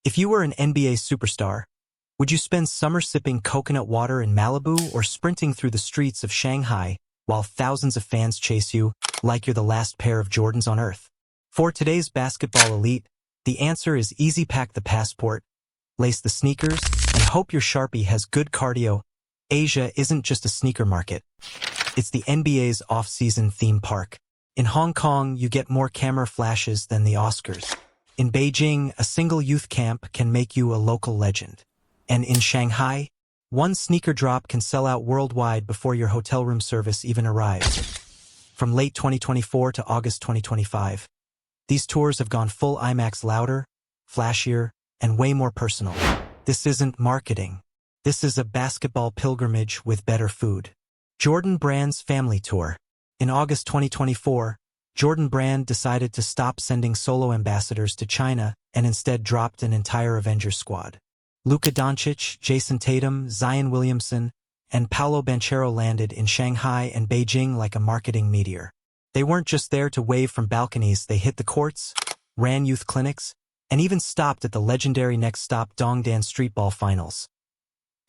If you were an NBA superstar, would you spend summer sipping coconut water in Malibu or sprinting through the streets of Shanghai while thousands of fans chase you like you're the last pair of Jordans on earth? For today's basketball elite, the answer is easy: pack the passport, lace the sneakers, and hope your Sharpie has good cardio. Asia isn't just a sneaker market. It's the NBA's off-season theme park. In Hong Kong, you get more camera flashes than the Oscars. In Beijing, a single youth camp can make you a local legend. And in Shanghai, one sneaker drop can sell out worldwide before your hotel room service even arrives. From late 2024 to August 2025, these tours have gone full IMAX, louder, flashier, and way more personal. This isn't marketing. This is a basketball pilgrimage with better food. Jordan Brand's Family Tour. In August 2024, Jordan Brand decided to stop sending solo ambassadors to China and instead dropped an entire Avengers squad. Luka Dončić, Jayson Tatum, Zion Williamson, and Paolo Banchero landed in Shanghai and Beijing like a marketing meteor. They weren't just there to wave from balconies, they hit the courts, ran youth clinics, and even stopped at the legendary next stop Dongdan streetball finals.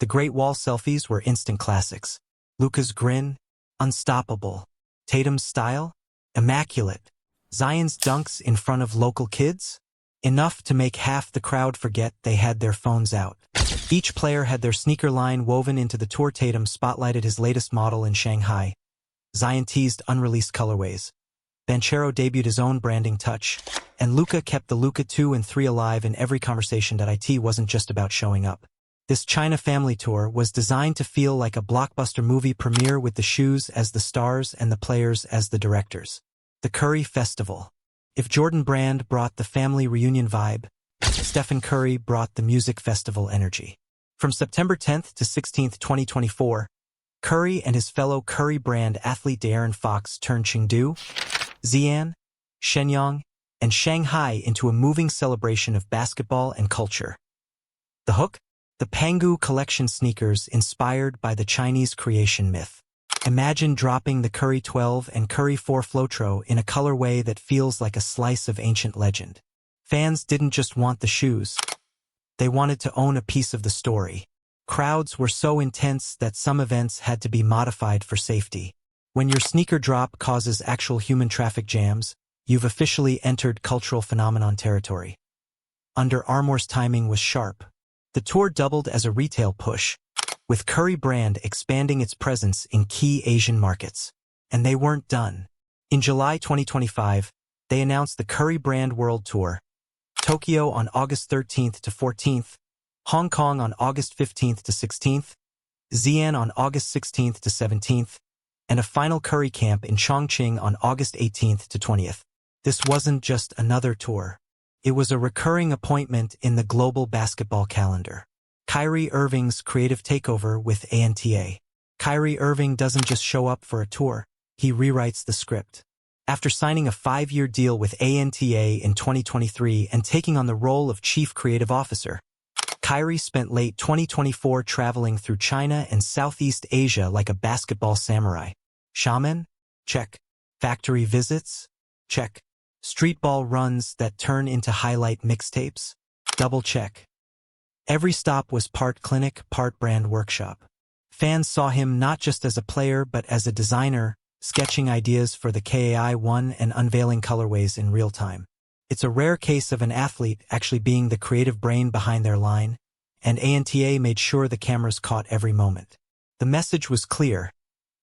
The Great Wall selfies were instant classics. Luka's grin, unstoppable. Tatum's style, immaculate. Zion's dunks in front of local kids, enough to make half the crowd forget they had their phones out. Each player had their sneaker line woven into the tour. Tatum spotlighted his latest model in Shanghai. Zion teased unreleased colorways. Banchero debuted his own branding touch, and Luka kept the Luka 2 and 3 alive in every conversation. It wasn't just about showing up. This China family tour was designed to feel like a blockbuster movie premiere, with the shoes as the stars and the players as the directors. The Curry Festival. If Jordan Brand brought the family reunion vibe, Stephen Curry brought the music festival energy. From September 10th to 16th, 2024, Curry and his fellow Curry Brand athlete De'Aaron Fox turned Chengdu, Xi'an, Shenyang, and Shanghai into a moving celebration of basketball and culture. The hook? The Pangu collection sneakers inspired by the Chinese creation myth. Imagine dropping the Curry 12 and Curry 4 Flotro in a colorway that feels like a slice of ancient legend. Fans didn't just want the shoes. They wanted to own a piece of the story. Crowds were so intense that some events had to be modified for safety. When your sneaker drop causes actual human traffic jams, you've officially entered cultural phenomenon territory. Under Armour's timing was sharp. The tour doubled as a retail push, with Curry Brand expanding its presence in key Asian markets. And they weren't done. In July 2025, they announced the Curry Brand World Tour. Tokyo on August 13th to 14th, Hong Kong on August 15th to 16th, Xi'an on August 16th to 17th, and a final Curry camp in Chongqing on August 18th to 20th. This wasn't just another tour. It was a recurring appointment in the global basketball calendar. Kyrie Irving's creative takeover with ANTA. Kyrie Irving doesn't just show up for a tour, he rewrites the script. After signing a 5-year deal with ANTA in 2023 and taking on the role of Chief Creative Officer, Kyrie spent late 2024 traveling through China and Southeast Asia like a basketball samurai. Shaman? Check. Factory visits? Check. Streetball runs that turn into highlight mixtapes? Double check. Every stop was part clinic, part brand workshop. Fans saw him not just as a player but as a designer, sketching ideas for the KAI-1 and unveiling colorways in real time. It's a rare case of an athlete actually being the creative brain behind their line, and ANTA made sure the cameras caught every moment. The message was clear.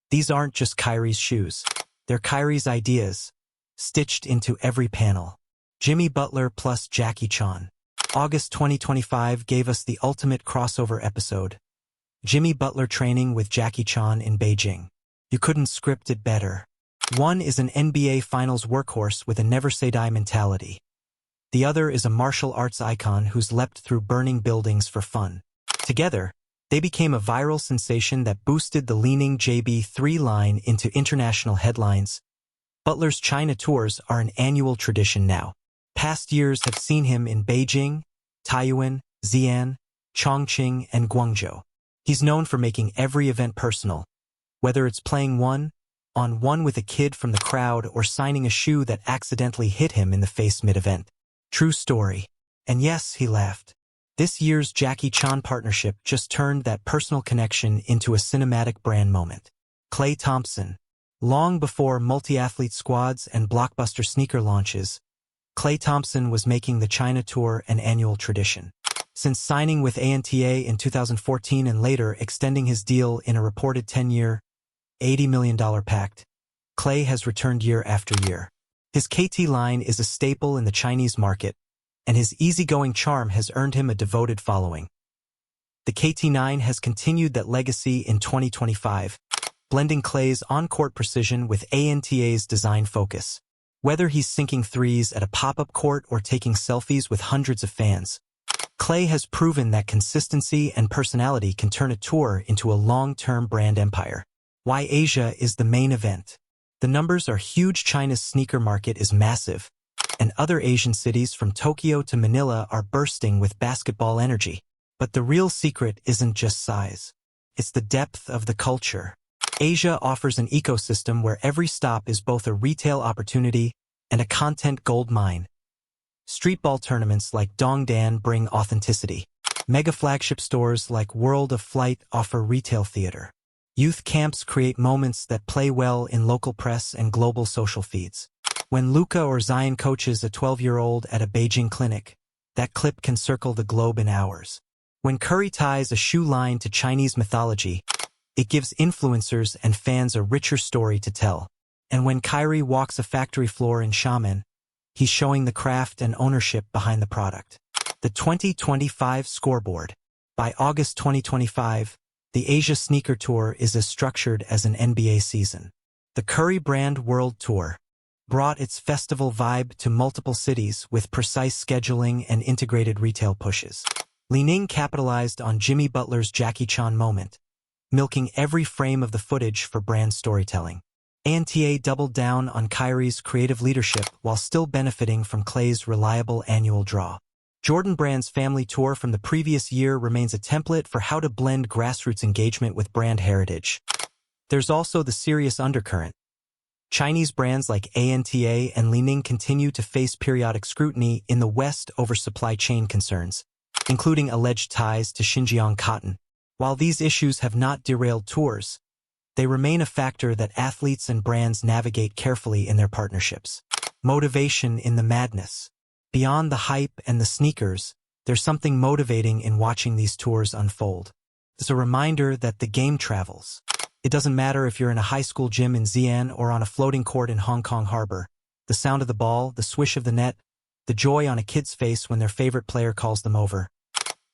These aren't just Kyrie's shoes. They're Kyrie's ideas, stitched into every panel. Jimmy Butler plus Jackie Chan. August 2025 gave us the ultimate crossover episode. Jimmy Butler training with Jackie Chan in Beijing. You couldn't script it better. One is an NBA Finals workhorse with a never-say-die mentality. The other is a martial arts icon who's leapt through burning buildings for fun. Together, they became a viral sensation that boosted the Li-Ning JB3 line into international headlines. Butler's China tours are an annual tradition now. Past years have seen him in Beijing, Taiyuan, Xi'an, Chongqing, and Guangzhou. He's known for making every event personal, whether it's playing one-on-one with a kid from the crowd or signing a shoe that accidentally hit him in the face mid-event. True story. And yes, he laughed. This year's Jackie Chan partnership just turned that personal connection into a cinematic brand moment. Klay Thompson. Long before multi-athlete squads and blockbuster sneaker launches, Klay Thompson was making the China tour an annual tradition. Since signing with ANTA in 2014 and later extending his deal in a reported 10-year, $80 million pact, Klay has returned year after year. His KT line is a staple in the Chinese market, and his easygoing charm has earned him a devoted following. The KT9 has continued that legacy in 2025, blending Klay's on-court precision with ANTA's design focus. Whether he's sinking threes at a pop-up court or taking selfies with hundreds of fans, Klay has proven that consistency and personality can turn a tour into a long-term brand empire. Why Asia is the main event. The numbers are huge. China's sneaker market is massive, and other Asian cities from Tokyo to Manila are bursting with basketball energy. But the real secret isn't just size. It's the depth of the culture. Asia offers an ecosystem where every stop is both a retail opportunity and a content goldmine. Streetball tournaments like Dongdan bring authenticity. Mega flagship stores like World of Flight offer retail theater. Youth camps create moments that play well in local press and global social feeds. When Luka or Xi'an coaches a 12-year-old at a Beijing clinic, that clip can circle the globe in hours. When Curry ties a shoe line to Chinese mythology, it gives influencers and fans a richer story to tell. And when Kyrie walks a factory floor in Xi'an, he's showing the craft and ownership behind the product. The 2025 scoreboard. By August 2025, the Asia Sneaker Tour is as structured as an NBA season. The Curry Brand World Tour brought its festival vibe to multiple cities with precise scheduling and integrated retail pushes. Li-Ning capitalized on Jimmy Butler's Jackie Chan moment, milking every frame of the footage for brand storytelling. ANTA doubled down on Kyrie's creative leadership while still benefiting from Klay's reliable annual draw. Jordan Brand's family tour from the previous year remains a template for how to blend grassroots engagement with brand heritage. There's also the serious undercurrent. Chinese brands like ANTA and Li-Ning continue to face periodic scrutiny in the West over supply chain concerns, including alleged ties to Xinjiang cotton. While these issues have not derailed tours, they remain a factor that athletes and brands navigate carefully in their partnerships. Motivation in the madness. Beyond the hype and the sneakers, there's something motivating in watching these tours unfold. It's a reminder that the game travels. It doesn't matter if you're in a high school gym in Xi'an or on a floating court in Hong Kong Harbor. The sound of the ball, the swish of the net, the joy on a kid's face when their favorite player calls them over.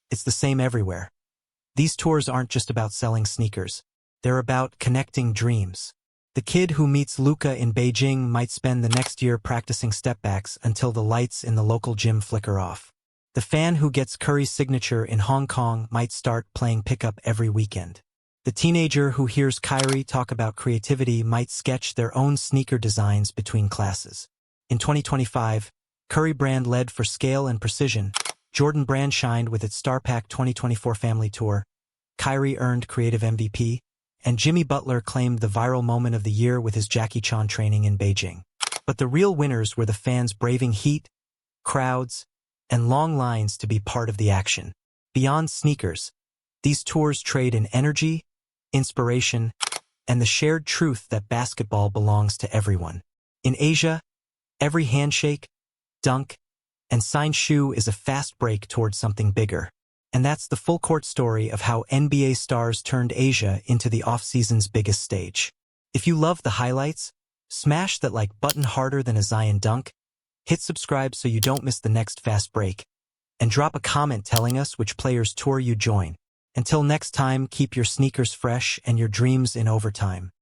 It's the same everywhere. These tours aren't just about selling sneakers. They're about connecting dreams. The kid who meets Luka in Beijing might spend the next year practicing stepbacks until the lights in the local gym flicker off. The fan who gets Curry's signature in Hong Kong might start playing pickup every weekend. The teenager who hears Kyrie talk about creativity might sketch their own sneaker designs between classes. In 2025, Curry Brand led for scale and precision. Jordan Brand shined with its StarPack 2024 Family Tour. Kyrie earned Creative MVP. And Jimmy Butler claimed the viral moment of the year with his Jackie Chan training in Beijing. But the real winners were the fans braving heat, crowds, and long lines to be part of the action. Beyond sneakers, these tours trade in energy, inspiration, and the shared truth that basketball belongs to everyone. In Asia, every handshake, dunk, and signed shoe is a fast break towards something bigger. And that's the full-court story of how NBA stars turned Asia into the off-season's biggest stage. If you love the highlights, smash that like button harder than a Xi'an dunk, hit subscribe so you don't miss the next fast break, and drop a comment telling us which players' tour you join. Until next time, keep your sneakers fresh and your dreams in overtime.